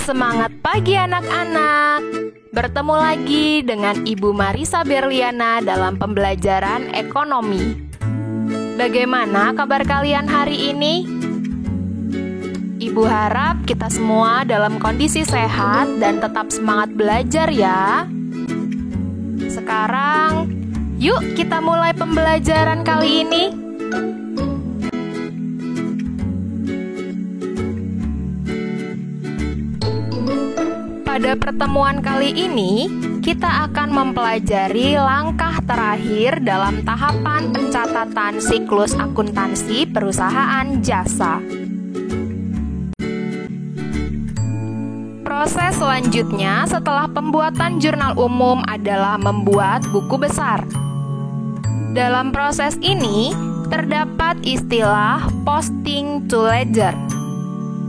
Semangat pagi anak-anak. Bertemu lagi dengan Ibu Marisa Berliana dalam pembelajaran ekonomi. Bagaimana kabar kalian hari ini? Ibu harap kita semua dalam kondisi sehat dan tetap semangat belajar ya. Sekarang, yuk kita mulai pembelajaran kali ini. Pada pertemuan kali ini, kita akan mempelajari langkah terakhir dalam tahapan pencatatan siklus akuntansi perusahaan jasa. Proses selanjutnya setelah pembuatan jurnal umum adalah membuat buku besar. Dalam proses ini, terdapat istilah posting to ledger,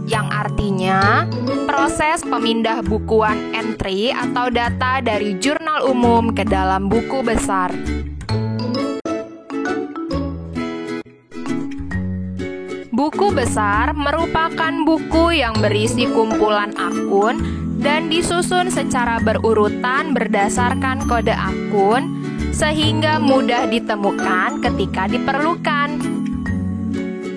yang artinya proses pemindah bukuan entry atau data dari jurnal umum ke dalam buku besar. Buku besar merupakan buku yang berisi kumpulan akun dan disusun secara berurutan berdasarkan kode akun sehingga mudah ditemukan ketika diperlukan.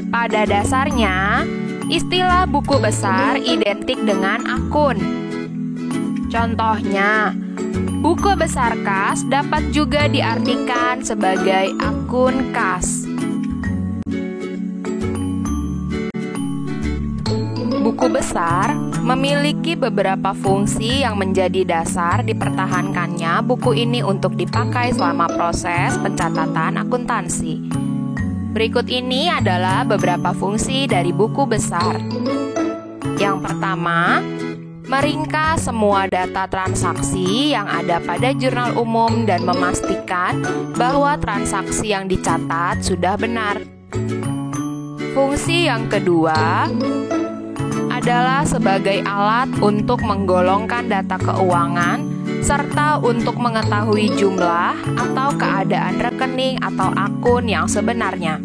Pada dasarnya, istilah buku besar identik dengan akun. Contohnya, buku besar kas dapat juga diartikan sebagai akun kas. Buku besar memiliki beberapa fungsi yang menjadi dasar dipertahankannya buku ini untuk dipakai selama proses pencatatan akuntansi. Berikut ini adalah beberapa fungsi dari buku besar. Yang pertama, meringkas semua data transaksi yang ada pada jurnal umum dan memastikan bahwa transaksi yang dicatat sudah benar. Fungsi yang kedua adalah sebagai alat untuk menggolongkan data keuangan serta untuk mengetahui jumlah atau keadaan rekening atau akun yang sebenarnya.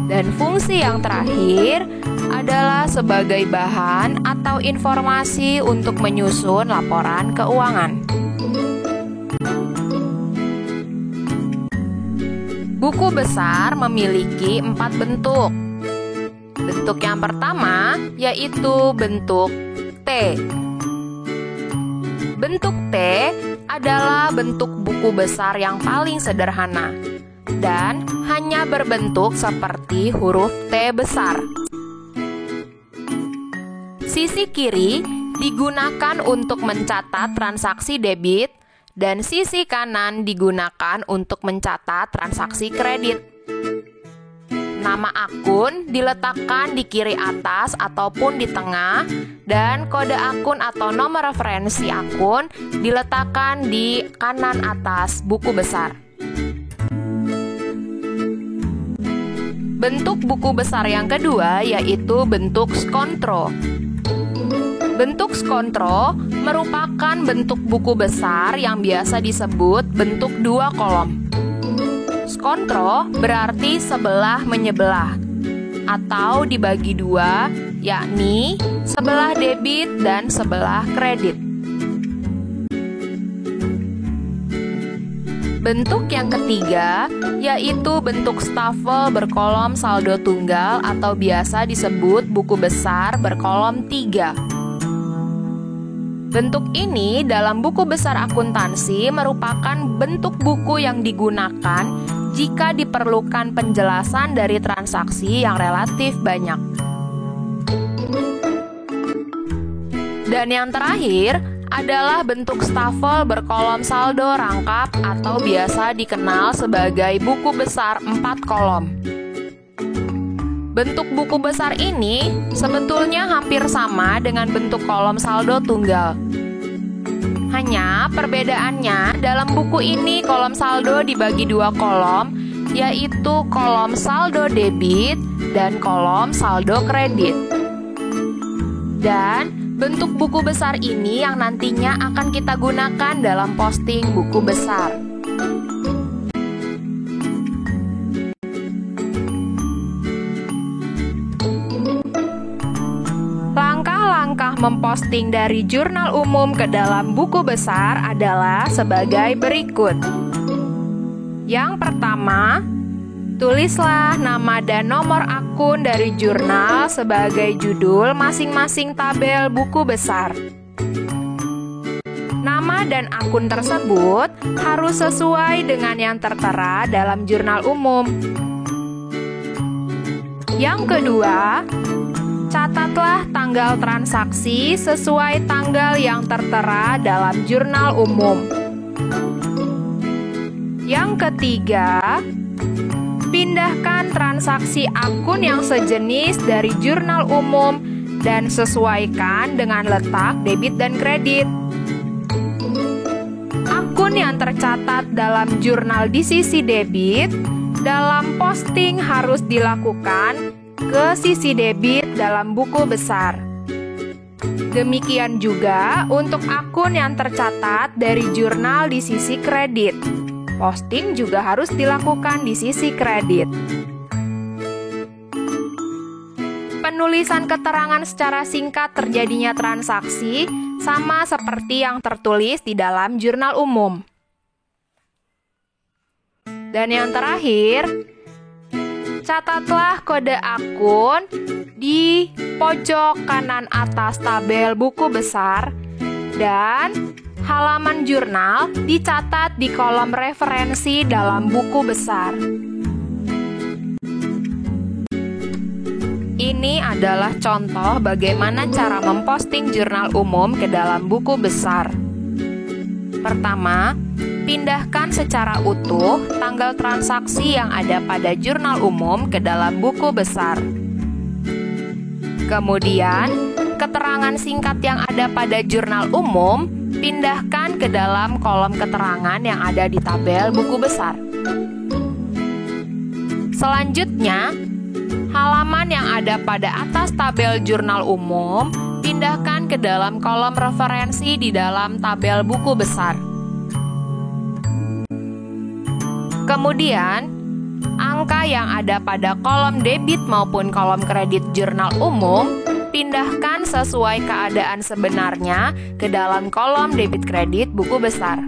Dan fungsi yang terakhir adalah sebagai bahan atau informasi untuk menyusun laporan keuangan. Buku besar memiliki 4 bentuk. Bentuk yang pertama yaitu bentuk T. Bentuk T adalah bentuk buku besar yang paling sederhana dan hanya berbentuk seperti huruf T besar. Sisi kiri digunakan untuk mencatat transaksi debit dan sisi kanan digunakan untuk mencatat transaksi kredit. Nama akun diletakkan di kiri atas ataupun di tengah, dan kode akun atau nomor referensi akun diletakkan di kanan atas buku besar. Bentuk buku besar yang kedua yaitu bentuk skontro. Bentuk skontro merupakan bentuk buku besar yang biasa disebut bentuk 2 kolom. Skontro berarti sebelah menyebelah atau dibagi 2, yakni sebelah debit dan sebelah kredit. Bentuk yang ketiga yaitu bentuk stafel berkolom saldo tunggal atau biasa disebut buku besar berkolom 3. Bentuk ini dalam buku besar akuntansi merupakan bentuk buku yang digunakan jika diperlukan penjelasan dari transaksi yang relatif banyak. Dan yang terakhir adalah bentuk stafel berkolom saldo rangkap atau biasa dikenal sebagai buku besar 4 kolom. Bentuk buku besar ini sebetulnya hampir sama dengan bentuk kolom saldo tunggal. Hanya perbedaannya dalam buku ini kolom saldo dibagi 2 kolom, yaitu kolom saldo debit dan kolom saldo kredit. Dan bentuk buku besar ini yang nantinya akan kita gunakan dalam posting buku besar. Langkah-langkah memposting dari jurnal umum ke dalam buku besar adalah sebagai berikut. Yang pertama, tulislah nama dan nomor akun dari jurnal sebagai judul masing-masing tabel buku besar. Nama dan akun tersebut harus sesuai dengan yang tertera dalam jurnal umum. Yang kedua, catatlah tanggal transaksi sesuai tanggal yang tertera dalam jurnal umum. Yang ketiga, pindahkan transaksi akun yang sejenis dari jurnal umum dan sesuaikan dengan letak debit dan kredit. Akun yang tercatat dalam jurnal di sisi debit, dalam posting harus dilakukan ke sisi debit dalam buku besar. Demikian juga untuk akun yang tercatat dari jurnal di sisi kredit. Posting juga harus dilakukan di sisi kredit. Penulisan keterangan secara singkat terjadinya transaksi sama seperti yang tertulis di dalam jurnal umum. Dan yang terakhir, catatlah kode akun di pojok kanan atas tabel buku besar dan halaman jurnal dicatat di kolom referensi dalam buku besar. Ini adalah contoh bagaimana cara memposting jurnal umum ke dalam buku besar. Pertama, pindahkan secara utuh tanggal transaksi yang ada pada jurnal umum ke dalam buku besar. Kemudian, keterangan singkat yang ada pada jurnal umum pindahkan ke dalam kolom keterangan yang ada di tabel buku besar. Selanjutnya, halaman yang ada pada atas tabel jurnal umum pindahkan ke dalam kolom referensi di dalam tabel buku besar. Kemudian, angka yang ada pada kolom debit maupun kolom kredit jurnal umum pindahkan sesuai keadaan sebenarnya ke dalam kolom debit kredit buku besar.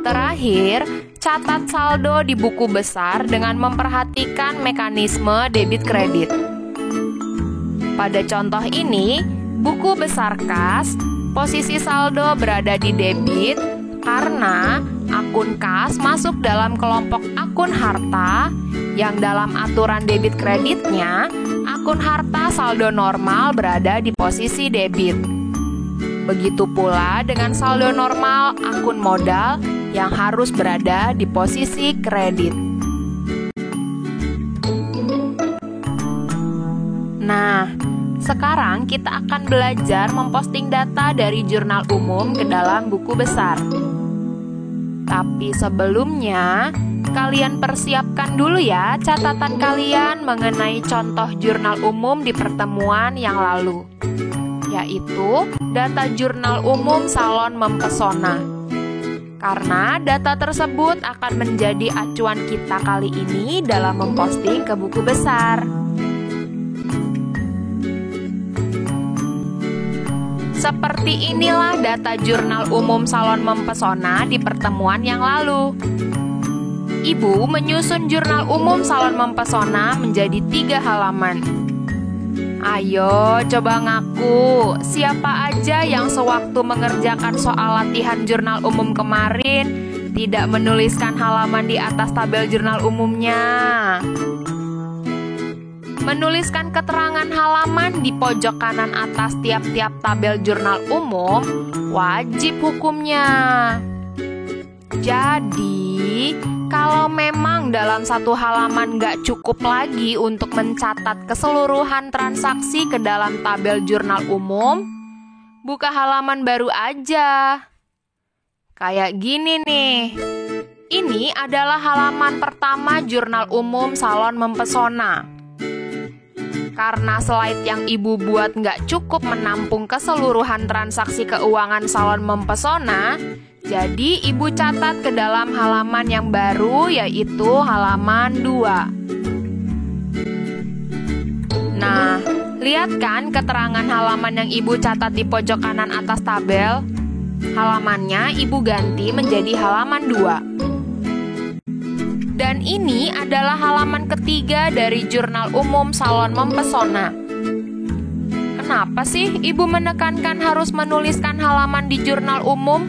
Terakhir, catat saldo di buku besar dengan memperhatikan mekanisme debit kredit. Pada contoh ini, buku besar kas, posisi saldo berada di debit karena akun kas masuk dalam kelompok akun harta yang dalam aturan debit kreditnya, akun harta saldo normal berada di posisi debit. Begitu pula dengan saldo normal akun modal yang harus berada di posisi kredit. Nah, sekarang kita akan belajar memposting data dari jurnal umum ke dalam buku besar. Tapi sebelumnya, kalian persiapkan dulu ya catatan kalian mengenai contoh jurnal umum di pertemuan yang lalu, yaitu data jurnal umum salon mempesona. Karena data tersebut akan menjadi acuan kita kali ini dalam memposting ke buku besar. Seperti inilah data jurnal umum salon mempesona di pertemuan yang lalu. Ibu menyusun jurnal umum salon mempesona menjadi 3 halaman. Ayo coba ngaku, siapa aja yang sewaktu mengerjakan soal latihan jurnal umum kemarin tidak menuliskan halaman di atas tabel jurnal umumnya? Menuliskan keterangan halaman di pojok kanan atas tiap-tiap tabel jurnal umum wajib hukumnya. Jadi, kalau memang dalam satu halaman nggak cukup lagi untuk mencatat keseluruhan transaksi ke dalam tabel jurnal umum, buka halaman baru aja. Kayak gini nih. Ini adalah halaman pertama jurnal umum salon mempesona. Karena slide yang ibu buat nggak cukup menampung keseluruhan transaksi keuangan salon mempesona, jadi ibu catat ke dalam halaman yang baru, yaitu halaman 2. Nah, Lihat kan keterangan halaman yang Ibu catat di pojok kanan atas tabel? Halamannya Ibu ganti menjadi halaman 2. Dan ini adalah halaman ketiga dari Jurnal Umum Salon Mempesona. Kenapa sih Ibu menekankan harus menuliskan halaman di jurnal umum?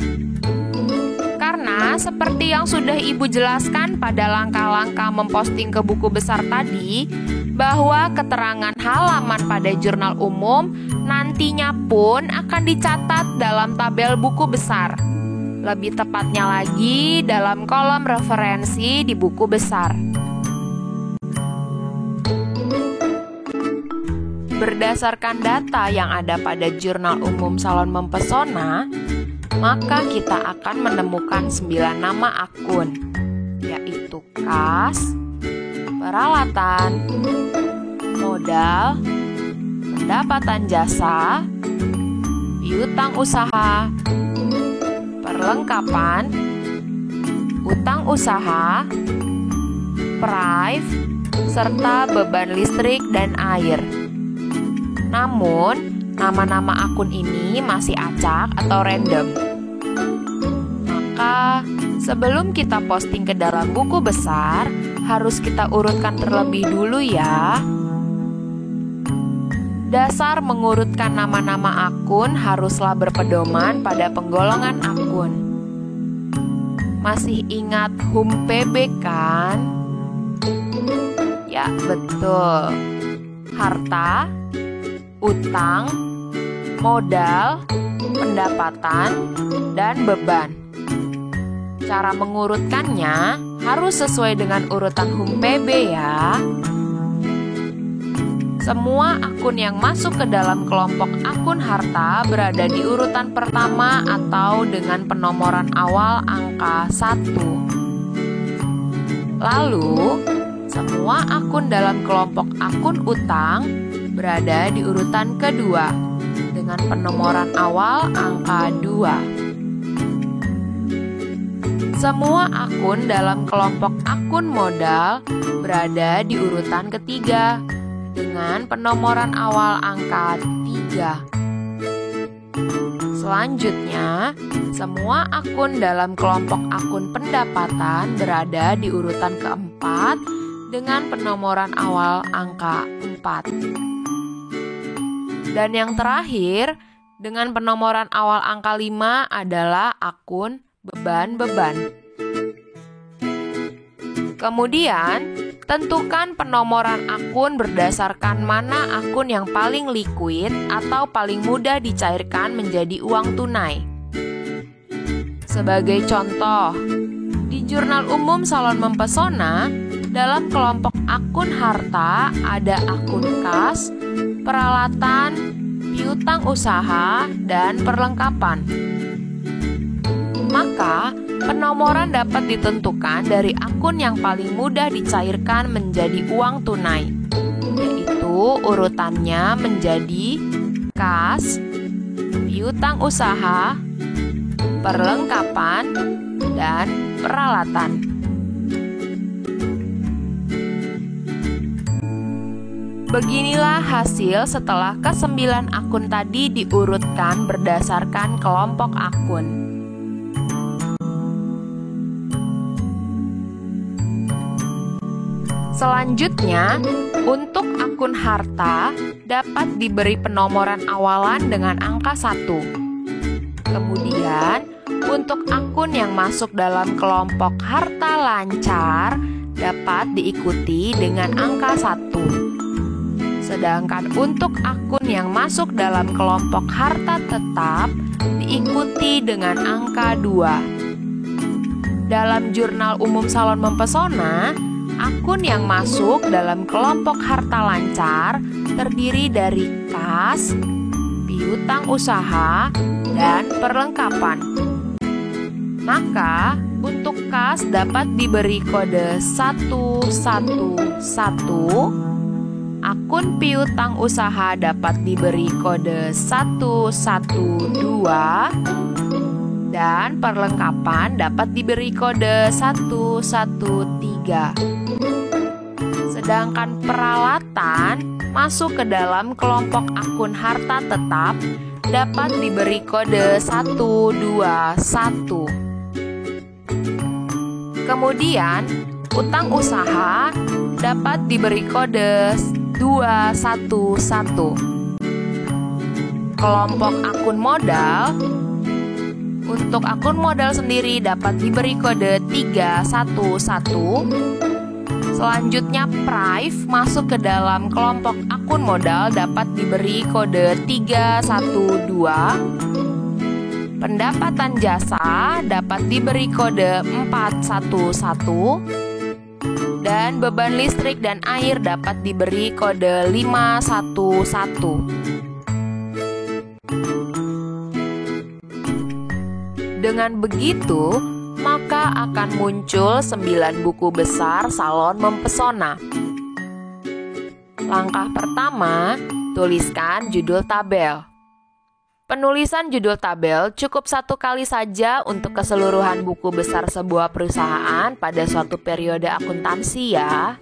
Karena seperti yang sudah Ibu jelaskan pada langkah-langkah memposting ke buku besar tadi, bahwa keterangan halaman pada jurnal umum nantinya pun akan dicatat dalam tabel buku besar. Lebih tepatnya lagi dalam kolom referensi di buku besar. Berdasarkan data yang ada pada Jurnal Umum Salon Mempesona, maka kita akan menemukan 9 nama akun, yaitu kas, peralatan, modal, pendapatan jasa, piutang usaha, perlengkapan, utang usaha, prive, serta beban listrik dan air. Namun, nama-nama akun ini masih acak atau random. Maka, sebelum kita posting ke dalam buku besar, harus kita urutkan terlebih dulu ya. Dasar mengurutkan nama-nama akun haruslah berpedoman pada penggolongan akun. Masih ingat HUM-PB kan? Ya, betul. Harta, utang, modal, pendapatan, dan beban. Cara mengurutkannya harus sesuai dengan urutan HUM-PB ya. Semua akun yang masuk ke dalam kelompok akun harta berada di urutan pertama atau dengan penomoran awal angka 1. Lalu, semua akun dalam kelompok akun utang berada di urutan kedua dengan penomoran awal angka 2. Semua akun dalam kelompok akun modal berada di urutan ketiga dengan penomoran awal angka 3. Selanjutnya, semua akun dalam kelompok akun pendapatan berada di urutan keempat dengan penomoran awal angka 4. Dan yang terakhir, dengan penomoran awal angka 5 adalah akun beban-beban. Kemudian, tentukan penomoran akun berdasarkan mana akun yang paling liquid atau paling mudah dicairkan menjadi uang tunai. Sebagai contoh, di Jurnal Umum Salon Mempesona, dalam kelompok akun harta ada akun kas, peralatan, piutang usaha, dan perlengkapan. Maka, penomoran dapat ditentukan dari akun yang paling mudah dicairkan menjadi uang tunai, yaitu urutannya menjadi kas, piutang usaha, perlengkapan, dan peralatan. Beginilah hasil setelah ke-9 akun tadi diurutkan berdasarkan kelompok akun. Selanjutnya, untuk akun harta dapat diberi penomoran awalan dengan angka 1. Kemudian, untuk akun yang masuk dalam kelompok harta lancar dapat diikuti dengan angka 1. Sedangkan untuk akun yang masuk dalam kelompok harta tetap diikuti dengan angka 2. Dalam Jurnal Umum Salon Mempesona, akun yang masuk dalam kelompok harta lancar terdiri dari kas, piutang usaha, dan perlengkapan. Maka, untuk kas dapat diberi kode 111. Akun piutang usaha dapat diberi kode 112 dan perlengkapan dapat diberi kode 113. Sedangkan peralatan masuk ke dalam kelompok akun harta tetap dapat diberi kode 121. Kemudian, utang usaha dapat diberi kode 211. Kelompok akun modal, untuk akun modal sendiri dapat diberi kode 311. Selanjutnya, Prive masuk ke dalam kelompok akun modal dapat diberi kode 312. Pendapatan jasa dapat diberi kode 411. Dan beban listrik dan air dapat diberi kode 511. Dengan begitu, maka akan muncul 9 buku besar salon mempesona. Langkah pertama, tuliskan judul tabel. Penulisan judul tabel cukup 1 kali saja untuk keseluruhan buku besar sebuah perusahaan pada suatu periode akuntansi ya.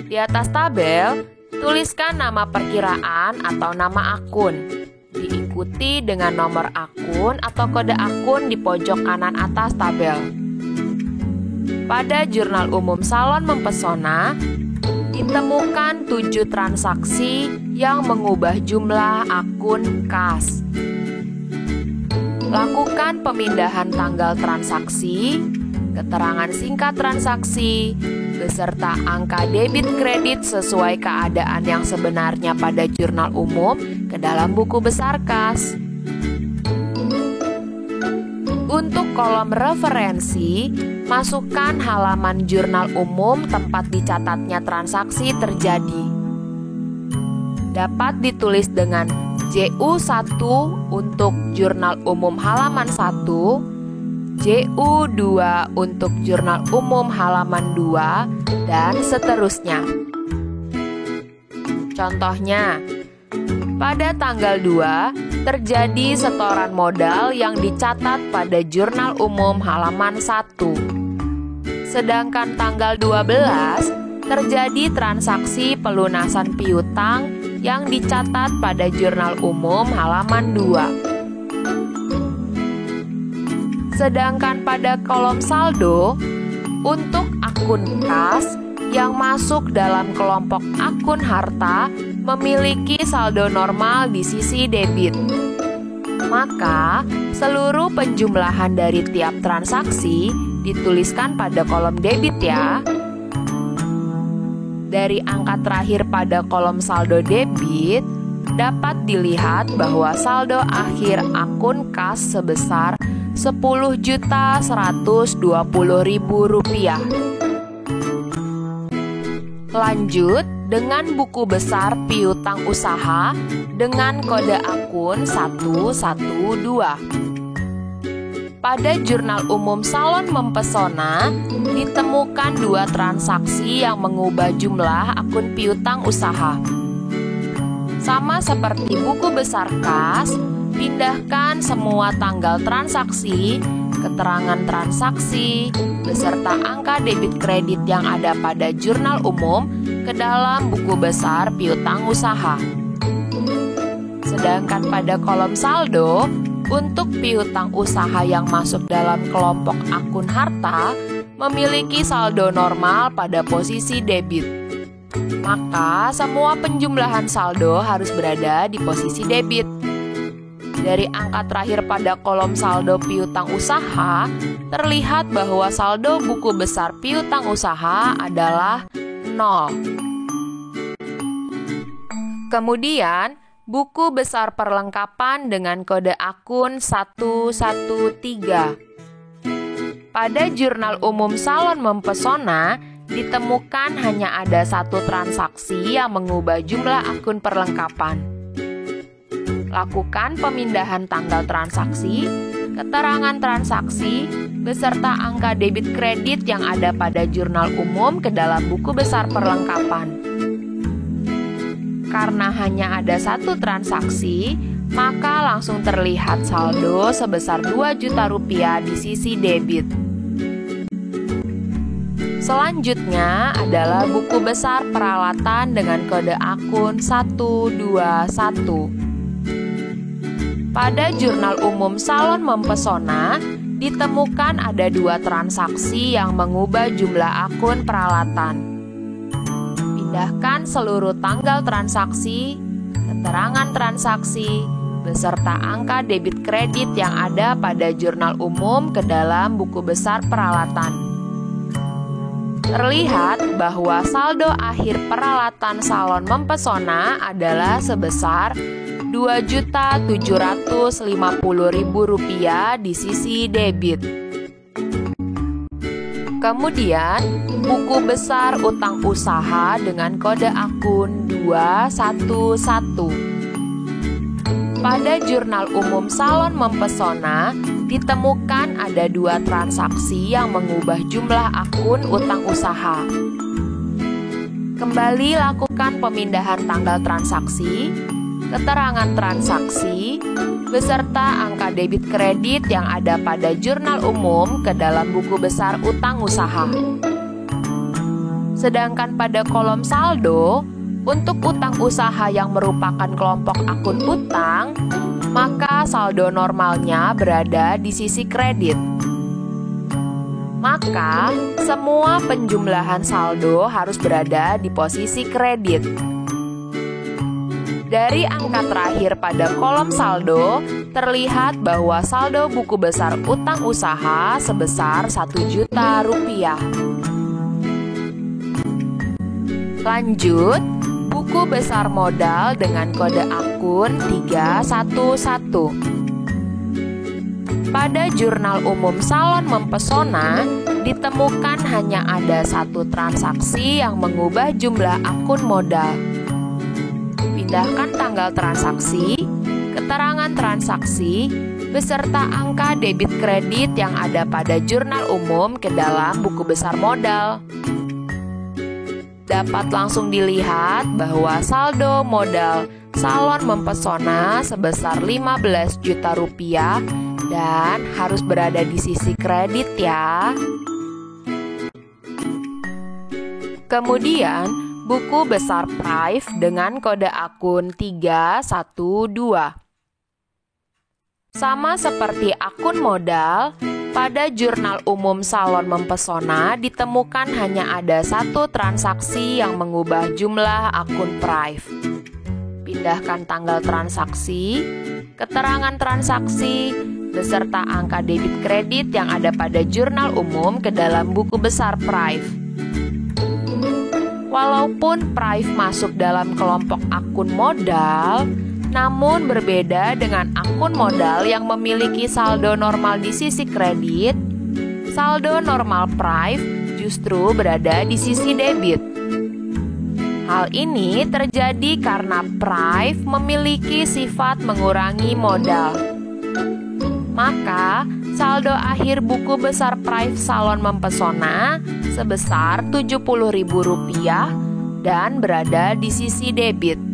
Di atas tabel, tuliskan nama perkiraan atau nama akun. Diikuti dengan nomor akun atau kode akun di pojok kanan atas tabel. Pada Jurnal Umum Salon Mempesona, ditemukan 7 transaksi yang mengubah jumlah akun kas. Lakukan pemindahan tanggal transaksi, keterangan singkat transaksi, beserta angka debit kredit sesuai keadaan yang sebenarnya pada jurnal umum ke dalam buku besar kas. Untuk kolom referensi, masukkan halaman jurnal umum tempat dicatatnya transaksi terjadi. Dapat ditulis dengan JU1 untuk jurnal umum halaman 1, JU2 untuk jurnal umum halaman 2, dan seterusnya. Contohnya, pada tanggal 2 terjadi setoran modal yang dicatat pada jurnal umum halaman 1. Sedangkan tanggal 12 terjadi transaksi pelunasan piutang yang dicatat pada jurnal umum halaman 2. Sedangkan pada kolom saldo, untuk akun kas yang masuk dalam kelompok akun harta memiliki saldo normal di sisi debit. Maka, seluruh penjumlahan dari tiap transaksi dituliskan pada kolom debit ya. Dari angka terakhir pada kolom saldo debit, dapat dilihat bahwa saldo akhir akun kas sebesar Rp10.120.000. Lanjut dengan buku besar piutang usaha dengan kode akun 112. Pada Jurnal Umum Salon Mempesona ditemukan 2 transaksi yang mengubah jumlah akun piutang usaha. Sama seperti buku besar kas, pindahkan semua tanggal transaksi, keterangan transaksi, beserta angka debit kredit yang ada pada jurnal umum ke dalam buku besar piutang usaha. Sedangkan pada kolom saldo, untuk piutang usaha yang masuk dalam kelompok akun harta memiliki saldo normal pada posisi debit. Maka semua penjumlahan saldo harus berada di posisi debit. Dari angka terakhir pada kolom saldo piutang usaha, terlihat bahwa saldo buku besar piutang usaha adalah 0. Kemudian, buku besar perlengkapan dengan kode akun 113. Pada Jurnal Umum Salon Mempesona, ditemukan hanya ada 1 transaksi yang mengubah jumlah akun perlengkapan. Lakukan pemindahan tanggal transaksi, keterangan transaksi, beserta angka debit kredit yang ada pada jurnal umum ke dalam buku besar perlengkapan. Karena hanya ada 1 transaksi, maka langsung terlihat saldo sebesar Rp2 juta di sisi debit. Selanjutnya adalah buku besar peralatan dengan kode akun 121. Pada jurnal umum Salon Mempesona, ditemukan ada 2 transaksi yang mengubah jumlah akun peralatan. Pindahkan seluruh tanggal transaksi, keterangan transaksi, beserta angka debit kredit yang ada pada jurnal umum ke dalam buku besar peralatan. Terlihat bahwa saldo akhir peralatan salon mempesona adalah sebesar Rp2.750.000 di sisi debit. Kemudian, buku besar utang usaha dengan kode akun 211. Pada jurnal umum Salon Mempesona, ditemukan ada 2 transaksi yang mengubah jumlah akun utang usaha. Kembali lakukan pemindahan tanggal transaksi, keterangan transaksi, beserta angka debit kredit yang ada pada jurnal umum ke dalam buku besar utang usaha. Sedangkan pada kolom saldo, untuk utang usaha yang merupakan kelompok akun utang, maka saldo normalnya berada di sisi kredit. Maka, semua penjumlahan saldo harus berada di posisi kredit. Dari angka terakhir pada kolom saldo, terlihat bahwa saldo buku besar utang usaha sebesar Rp1 juta. Lanjut, buku besar modal dengan kode akun 311. Pada jurnal umum Salon Mempesona, ditemukan hanya ada 1 transaksi yang mengubah jumlah akun modal. Pindahkan tanggal transaksi, keterangan transaksi, beserta angka debit kredit yang ada pada jurnal umum ke dalam buku besar modal. Dapat langsung dilihat bahwa saldo modal Salon Mempesona sebesar Rp15 juta dan harus berada di sisi kredit ya. Kemudian, buku besar Prive dengan kode akun 312. Sama seperti akun modal, pada jurnal umum Salon Mempesona ditemukan hanya ada 1 transaksi yang mengubah jumlah akun Prive. Pindahkan tanggal transaksi, keterangan transaksi, beserta angka debit kredit yang ada pada jurnal umum ke dalam buku besar Prive. Walaupun Prive masuk dalam kelompok akun modal, namun berbeda dengan akun modal yang memiliki saldo normal di sisi kredit, saldo normal Prive justru berada di sisi debit. Hal ini terjadi karena Prive memiliki sifat mengurangi modal. Maka, saldo akhir buku besar Prive Salon Mempesona sebesar Rp70.000 dan berada di sisi debit.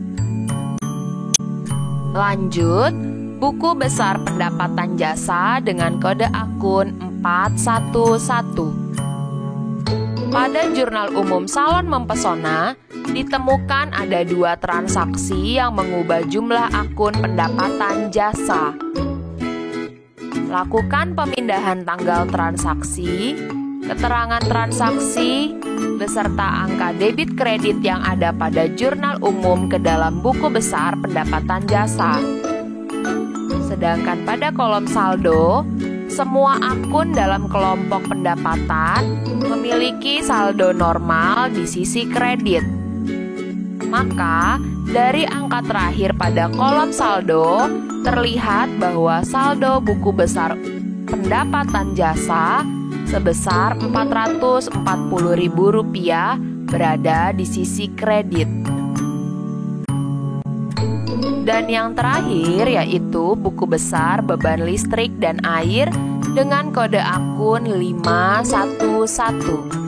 Lanjut, buku besar pendapatan jasa dengan kode akun 411. Pada jurnal umum Salon Mempesona, ditemukan ada 2 transaksi yang mengubah jumlah akun pendapatan jasa. Lakukan pemindahan tanggal transaksi, keterangan transaksi, beserta angka debit kredit yang ada pada jurnal umum ke dalam buku besar pendapatan jasa. Sedangkan pada kolom saldo, semua akun dalam kelompok pendapatan memiliki saldo normal di sisi kredit. Maka, dari angka terakhir pada kolom saldo, terlihat bahwa saldo buku besar pendapatan jasa sebesar Rp440.000 berada di sisi kredit. Dan yang terakhir yaitu buku besar beban listrik dan air dengan kode akun 511.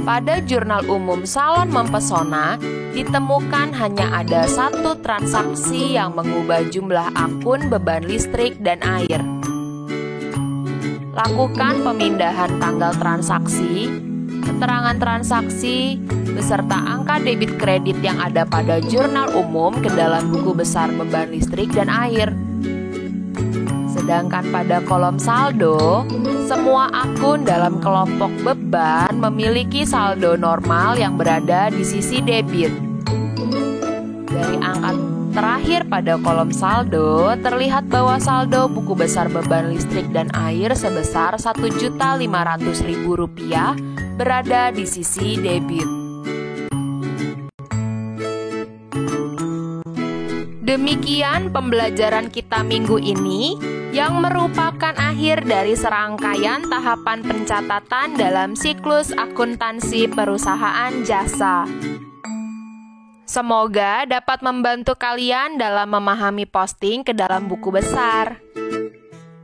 Pada jurnal umum Salon Mempesona, ditemukan hanya ada 1 transaksi yang mengubah jumlah akun beban listrik dan air. lakukan pemindahan tanggal transaksi, keterangan transaksi, beserta angka debit kredit yang ada pada jurnal umum ke dalam buku besar beban listrik dan air. Sedangkan pada kolom saldo, semua akun dalam kelompok beban memiliki saldo normal yang berada di sisi debit. Dari angka terakhir pada kolom saldo, terlihat bahwa saldo buku besar beban listrik dan air sebesar Rp1.500.000 berada di sisi debit. Demikian pembelajaran kita minggu ini, yang merupakan akhir dari serangkaian tahapan pencatatan dalam siklus akuntansi perusahaan jasa. Semoga dapat membantu kalian dalam memahami posting ke dalam buku besar.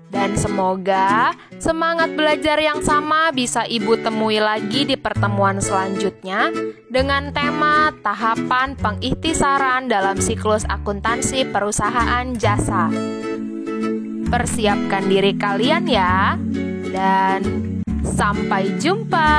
Dan semoga semangat belajar yang sama bisa Ibu temui lagi di pertemuan selanjutnya dengan tema tahapan pengikhtisaran dalam siklus akuntansi perusahaan jasa. Persiapkan diri kalian ya, dan sampai jumpa.